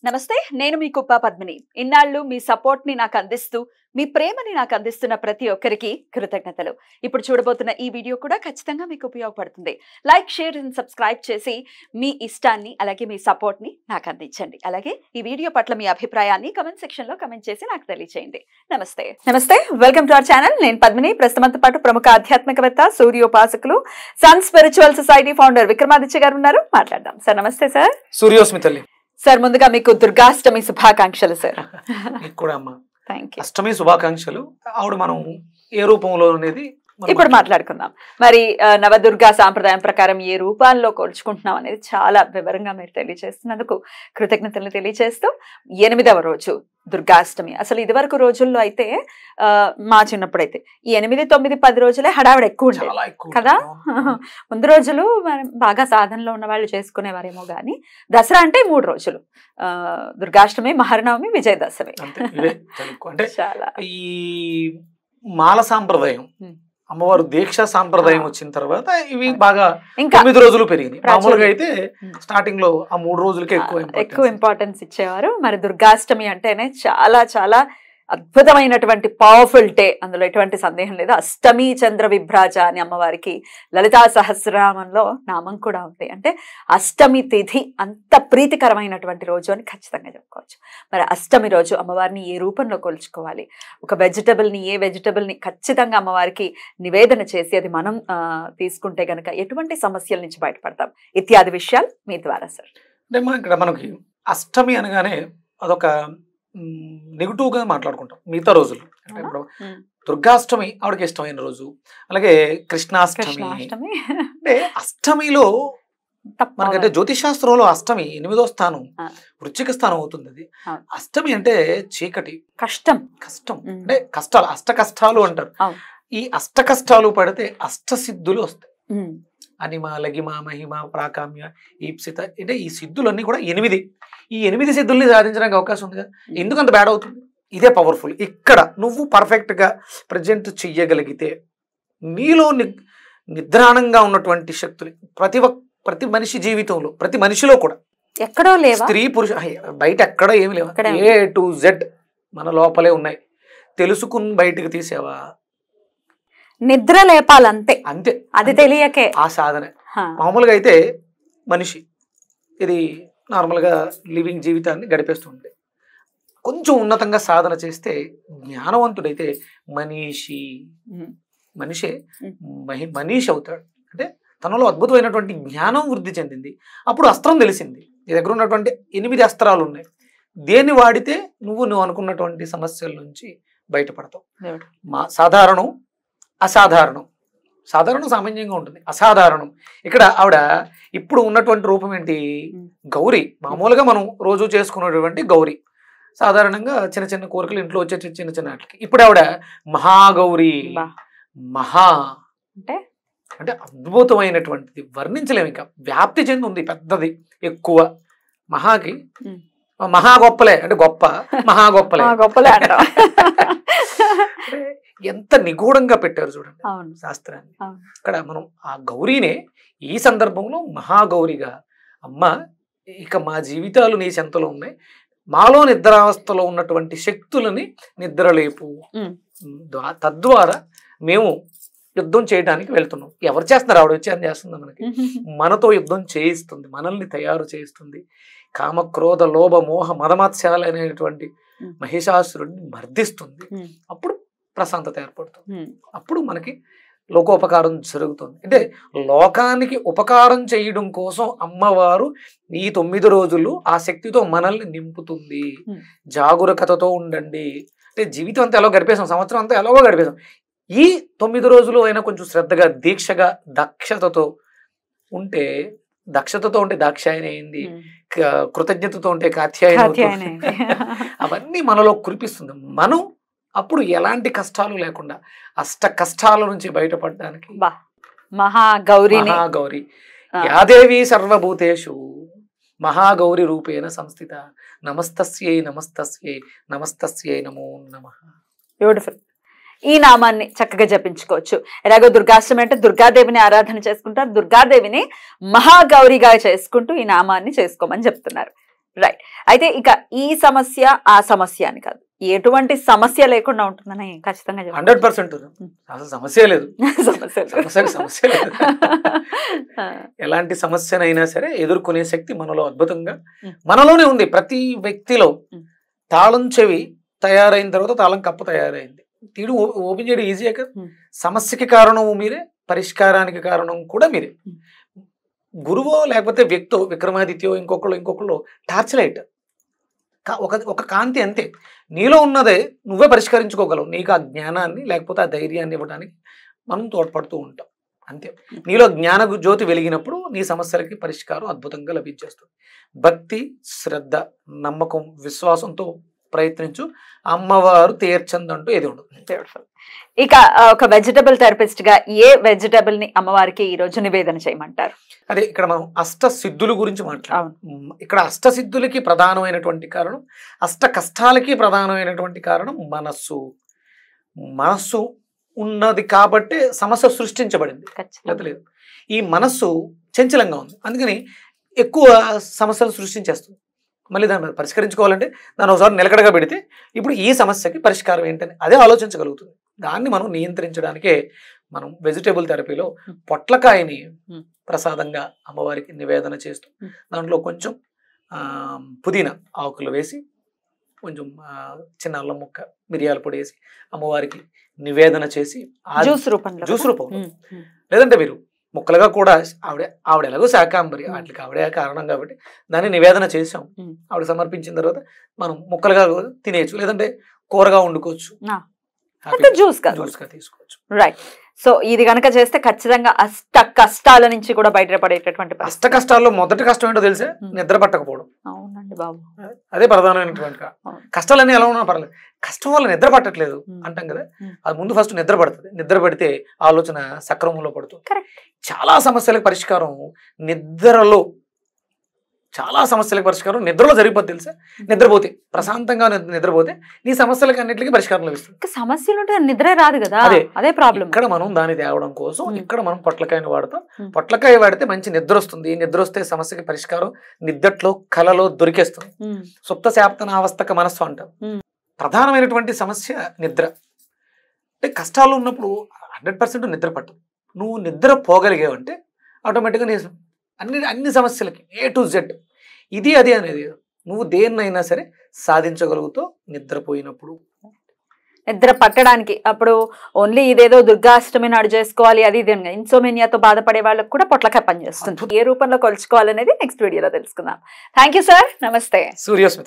నమస్తే నేను మీ కుప్ప పద్మిని ఇన్నాళ్ళు మీ సపోర్ట్ ని నాకు అందిస్తూ మీ ప్రేమని నాకు అందిస్తున్న ప్రతి ఒక్కరికి కృతజ్ఞతలు ఇప్పుడు చూడబోతున్న ఈ వీడియో కూడా ఖచ్చితంగా మీకు ఉపయోగపడుతుంది లైక్ షేర్ అండ్ సబ్స్క్రైబ్ చేసి మీ ఇష్టాన్ని అలాగే మీ సపోర్ట్ ని నాకు అందించండి అలాగే ఈ వీడియో పట్ల మీ అభిప్రాయాన్ని కమెంట్ సెక్షన్ లో కమెంట్ చేసి నాకు తెలియజేయండి నమస్తే వెల్కమ్ టు అవర్ ఛానల్ నేను పద్మిని ప్రస్తుతంతో పాటు ప్రముఖ ఆధ్యాత్మికవేత్త సూర్యోపాసకులు sun spiritual society founder Vikramaditya గారు ఉన్నారు మాట్లాడదాం సార్ నమస్తే సార్ సూర్యోస్మి తల్లి సార్ ముందుగా మీకు దుర్గాష్టమి శుభాకాంక్షలు సార్ మీకు కూడా అమ్మా థ్యాంక్ యూ అష్టమి శుభాకాంక్షలు ఆవిడ మనం ఏ రూపంలో అనేది ఇప్పుడు మాట్లాడుకుందాం మరి నవదుర్గా సాంప్రదాయం ప్రకారం ఏ రూపాల్లో కొలుచుకుంటున్నాం అనేది చాలా వివరంగా మీరు తెలియజేస్తున్నందుకు కృతజ్ఞతలు తెలియజేస్తూ 8వ రోజు దుర్గాష్టమి అసలు ఇదివరకు రోజుల్లో అయితే మా చిన్నప్పుడైతే ఈ 8, 9, 10 రోజులే హడావిడ ఎక్కువ ఉండేది కదా ముందు రోజులు బాగా సాధనలో ఉన్న వాళ్ళు చేసుకునేవారేమో కానీ దసరా అంటే 3 రోజులు దుర్గాష్టమి మహర్నవమి విజయదశమి అంటే ఈ మాల సాంప్రదాయం అమ్మవారు దీక్ష సాంప్రదాయం వచ్చిన తర్వాత ఇవి బాగా 9 రోజులు పెరిగింది మామూలుగా అయితే స్టార్టింగ్ లో ఆ 3 రోజులకే ఎక్కువ ఇంపార్టెన్స్ ఇచ్చేవారు మరి దుర్గాష్టమి అంటేనే చాలా చాలా అద్భుతమైనటువంటి పవర్ఫుల్ డే అందులో ఎటువంటి సందేహం లేదు అష్టమి చంద్ర విభ్రాజ అని అమ్మవారికి లలితా సహస్రనామంలో నామం కూడా ఉంది అంటే అష్టమి తిథి అంత ప్రీతికరమైనటువంటి రోజు అని ఖచ్చితంగా చెప్పుకోవచ్చు మరి అష్టమి రోజు అమ్మవారిని ఏ రూపంలో కొలుచుకోవాలి ఒక వెజిటబుల్ని ఏ వెజిటబుల్ని ఖచ్చితంగా అమ్మవారికి నివేదన చేసి అది మనం తీసుకుంటే గనక ఎటువంటి సమస్యల నుంచి బయటపడతాం ఇత్యాది విషయాలు మీ ద్వారా సార్ అంటే ఇక్కడ మనకి అష్టమి అనగానే అదొక నెగిటివ్ గా మాట్లాడుకుంటాం మిగతా రోజులు అంటే ఇప్పుడు దుర్గాష్టమి ఆవిడకి ఇష్టమైన రోజు అలాగే కృష్ణాష్టమి అంటే అష్టమిలో మనకంటే జ్యోతిషాస్త్రంలో అష్టమి 8వ స్థానం వృశ్చిక స్థానం అవుతుంది అది అష్టమి అంటే చీకటి కష్టం అంటే కష్టాలు అష్ట కష్టాలు అంటారు ఈ అష్ట కష్టాలు పడితే అష్ట సిద్ధులు వస్తాయి అనిమ లగిమ మహిమ ప్రాకామ్య ఈప్సిత అంటే ఈ సిద్ధులన్నీ కూడా 8 ఈ 8 సిద్ధుల్ని సాధించడానికి అవకాశం ఉంది కదా ఎందుకు అంత బ్యాడ్ అవుతుంది ఇదే పవర్ఫుల్ ఇక్కడ నువ్వు పర్ఫెక్ట్ గా ప్రజెంట్ చెయ్యగలిగితే నీలో నిద్రాణంగా ఉన్నటువంటి శక్తులు ప్రతి మనిషి జీవితంలో ప్రతి మనిషిలో కూడా ఎక్కడో లేవు స్త్రీ పురుష బయట ఎక్కడో ఏమి లేవు A to Z మన లోపలే ఉన్నాయి తెలుసుకుని బయటకు తీసేవా నిద్ర లేపాలంతే అంతే అది తెలియకే ఆ సాధన మామూలుగా అయితే మనిషి ఇది నార్మల్గా లివింగ్ జీవితాన్ని గడిపేస్తుంటే కొంచెం ఉన్నతంగా సాధన చేస్తే జ్ఞానవంతుడైతే మనిషే మనీషి అవుతాడు అంటే తనలో అద్భుతమైనటువంటి జ్ఞానం వృద్ధి చెందింది అప్పుడు అస్త్రం తెలిసింది నీ దగ్గర ఉన్నటువంటి 8 అస్త్రాలు ఉన్నాయి దేన్ని వాడితే నువ్వు అనుకున్నటువంటి సమస్యల నుంచి బయటపడతావు సాధారణం అసాధారణం సాధారణం సామాన్యంగా ఉంటుంది అసాధారణం ఇక్కడ ఆవిడ ఇప్పుడు ఉన్నటువంటి రూపం ఏంటి గౌరీ మామూలుగా మనం రోజు చేసుకున్నటువంటి గౌరీ సాధారణంగా చిన్న చిన్న కోరికలు ఇంట్లో వచ్చే చిన్న చిన్న వాటికి ఇప్పుడు ఆవిడ మహాగౌరీ మహా అంటే అద్భుతమైనటువంటిది వర్ణించలేము ఇంకా వ్యాప్తి చెంది ఉంది పెద్దది ఎక్కువ మహాకి మహా గొప్పలే అంటే గొప్ప మహా గొప్పలే ఎంత నిగూఢంగా పెట్టారు చూడండి శాస్త్రాన్ని ఇక్కడ మనం ఆ గౌరీనే ఈ సందర్భంలో మహాగౌరిగా అమ్మ ఇక మా జీవితాలు నీ చెంతలో ఉన్నాయి మాలో నిద్రావస్థలో ఉన్నటువంటి శక్తులని నిద్రలేపు తద్వారా మేము యుద్ధం చేయడానికి వెళ్తున్నాం ఎవరు చేస్తున్నారు ఆవిడ వచ్చి అని చేస్తుంది మనకి మనతో యుద్ధం చేయిస్తుంది మనల్ని తయారు చేయిస్తుంది కామ క్రోధ లోభ మోహ మదమత్స్యాలు అనేటువంటి మహిషాసురుడిని మర్దిస్తుంది అప్పుడు ప్రశాంతత ఏర్పడుతుంది అప్పుడు మనకి లోకోపకారం జరుగుతుంది అంటే లోకానికి ఉపకారం చేయడం కోసం అమ్మవారు ఈ 9 రోజులు ఆ శక్తితో మనల్ని నింపుతుంది జాగరూకతతో ఉండండి అంటే జీవితం అంతా ఎలా గడిపేసాం సంవత్సరం అంతా ఎలాగో గడిపేసాం ఈ 9 రోజులు అయినా కొంచెం శ్రద్ధగా దీక్షగా దక్షతతో ఉంటే దాక్షాయని అయింది కృతజ్ఞతతో ఉంటే కాత్యాయని అవన్నీ మనలో కురిపిస్తుంది మనం అప్పుడు ఎలాంటి కష్టాలు లేకుండా అష్ట కష్టాల నుంచి బయటపడడానికి మహాగౌరి యాదేవి సర్వభూతేషు మహాగౌరి రూపేణ సంస్థిత నమస్తస్యై నమో నమః బ్యూటిఫుల్ ఈ నామాన్ని చక్కగా జపించుకోవచ్చు ఎలాగో దుర్గాష్టమి అంటే దుర్గాదేవిని ఆరాధన చేసుకుంటారు దుర్గాదేవిని మహాగౌరిగా చేసుకుంటూ ఈ నామాన్ని చేసుకోమని చెప్తున్నారు రైట్. అయితే ఇక ఈ సమస్య ఆ సమస్య అని కాదు, ఎటువంటి సమస్య లేకుండా ఉంటుందని ఖచ్చితంగా 100% అసలు సమస్య లేదు. సమస్య లేదు. ఎలాంటి సమస్యనైనా సరే ఎదుర్కొనే శక్తి మనలో అద్భుతంగా మనలోనే ఉంది. ప్రతి వ్యక్తిలో తాళం చెవి తయారైన తర్వాత తాళం కప్పు తయారైంది. తీడు ఓపెన్ చేయడం ఈజీయే కదా. సమస్యకి కారణం మీరే, పరిష్కారానికి కారణం కూడా మీరే. గురువో లేకపోతే వ్యక్తో, విక్రమాదిత్యో, ఇంకొకళ్ళు టార్చ్ లైట్, ఒక కాంతి అంతే. నీలో ఉన్నదే నువ్వే పరిష్కరించుకోగలవు. నీకు ఆ జ్ఞానాన్ని లేకపోతే ఆ ధైర్యాన్ని ఇవ్వడానికి మనం తోడ్పడుతూ ఉంటాం అంతే. నీలో జ్ఞాన జ్యోతి వెలిగినప్పుడు నీ సమస్యలకి పరిష్కారం అద్భుతంగా లభించేస్తుంది. భక్తి, శ్రద్ధ, నమ్మకం, విశ్వాసంతో ప్రయత్నించు, అమ్మవారు తీర్చందంటూ ఏది ఉండదు. ఇక ఒక వెజిటబుల్ థెరపిస్ట్ గా ఏ వెజిటబుల్ ని అమ్మవారికి ఈ రోజు నివేదన చేయమంటారు? అదే ఇక్కడ మనం అష్ట సిద్ధుల గురించి మాట్లాడాం. ఇక్కడ అష్ట సిద్ధులకి ప్రధానమైనటువంటి కారణం, అష్ట కష్టాలకి ప్రధానమైనటువంటి కారణం మనస్సు. మనస్సు ఉన్నది కాబట్టి సమస్య సృష్టించబడింది, లేదు. ఈ మనస్సు చంచలంగా ఉంది, అందుకని ఎక్కువ సమస్యలు సృష్టించేస్తుంది. మళ్ళీ దాన్ని పరిష్కరించుకోవాలంటే దాన్ని ఒకసారి నిలకడగా పెడితే ఇప్పుడు ఈ సమస్యకి పరిష్కారం ఏంటని అదే ఆలోచించగలుగుతుంది. దాన్ని మనం నియంత్రించడానికే మనం వెజిటేబుల్ థెరపీలో పొట్లకాయని ప్రసాదంగా అమ్మవారికి నివేదన చేస్తూ దాంట్లో కొంచెం పుదీనా ఆకులు వేసి, కొంచెం చిన్న అల్లం ముక్క, మిరియాల పొడి వేసి అమ్మవారికి నివేదన చేసి జ్యూస్ రూపం, లేదంటే మీరు ముక్కలుగా కూడా ఆవిడ ఎలాగో శాకాంబరి, వాటికి ఆవిడే కారణం కాబట్టి దాన్ని నివేదన చేసాం. ఆవిడ సమర్పించిన తర్వాత మనం ముక్కలుగా తినేయచ్చు, లేదంటే కూరగా వండుకోవచ్చు, జ్యూస్ గా తీసుకోవచ్చు. రైట్. సో ఇది కనుక చేస్తే ఖచ్చితంగా అష్ట కష్టాల నుంచి కూడా బయటపడేటటువంటి. అష్ట కష్టాల్లో మొదటి కష్టం ఏంటో తెలిసే, నిద్ర పట్టకపోవడం. అవునండి బాబు, అదే ప్రధానమైనటువంటి కష్టాలన్నీ ఎలా ఉన్నా పర్లేదు, కష్టం వల్ల నిద్ర పట్టట్లేదు అంటాం కదా, అది ముందు ఫస్ట్ నిద్ర పడుతుంది. నిద్ర పడితే ఆలోచన సక్రమంలో పడుతుంది. చాలా సమస్యలకు పరిష్కారం నిద్రలో, చాలా సమస్యలకు పరిష్కారం నిద్రలో జరిగిపోతే తెలుసా. నిద్రపోతే, ప్రశాంతంగా నిద్రపోతే నీ సమస్యలకు అన్నిటికీ పరిష్కారం లభిస్తుంది. సమస్యలు ఉంటే నిద్రే రాదు కదా, అదే ప్రాబ్లం. ఇక్కడ మనం దాన్ని తేవడం కోసం ఇక్కడ మనం పొట్లకాయని వాడతాం. పొట్లకాయ వాడితే మంచి నిద్ర వస్తుంది. నిద్ర వస్తే సమస్యకి పరిష్కారం నిద్రలో, కలలో దొరికేస్తుంది. సుప్త శాప్తనావస్థక మనస్సు అంటాం. ప్రధానమైనటువంటి సమస్య నిద్ర. అంటే కష్టాలు ఉన్నప్పుడు 100% నిద్ర పట్టదు. నువ్వు నిద్ర పోగలిగావంటే ఆటోమేటిక్గా నీ అన్ని సమస్యలకి A to Z ఇది అది అనేది నువ్వు దేన్నైనా సరే సాధించగలుగుతావు నిద్రపోయినప్పుడు. నిద్ర పట్టడానికి అప్పుడు ఓన్లీ ఇదేదో దుర్గాష్టమి నాడు చేసుకోవాలి అది ఇది, ఇన్సోమేనియాతో బాధపడే వాళ్ళకి కూడా పొట్లకాయ పనిచేస్తుంది. ఏ రూపంలో కొలుచుకోవాలనేది నెక్స్ట్ వీడియోలో తెలుసుకుందాం. థ్యాంక్ యూ సార్, నమస్తే. సూర్యోస్మి.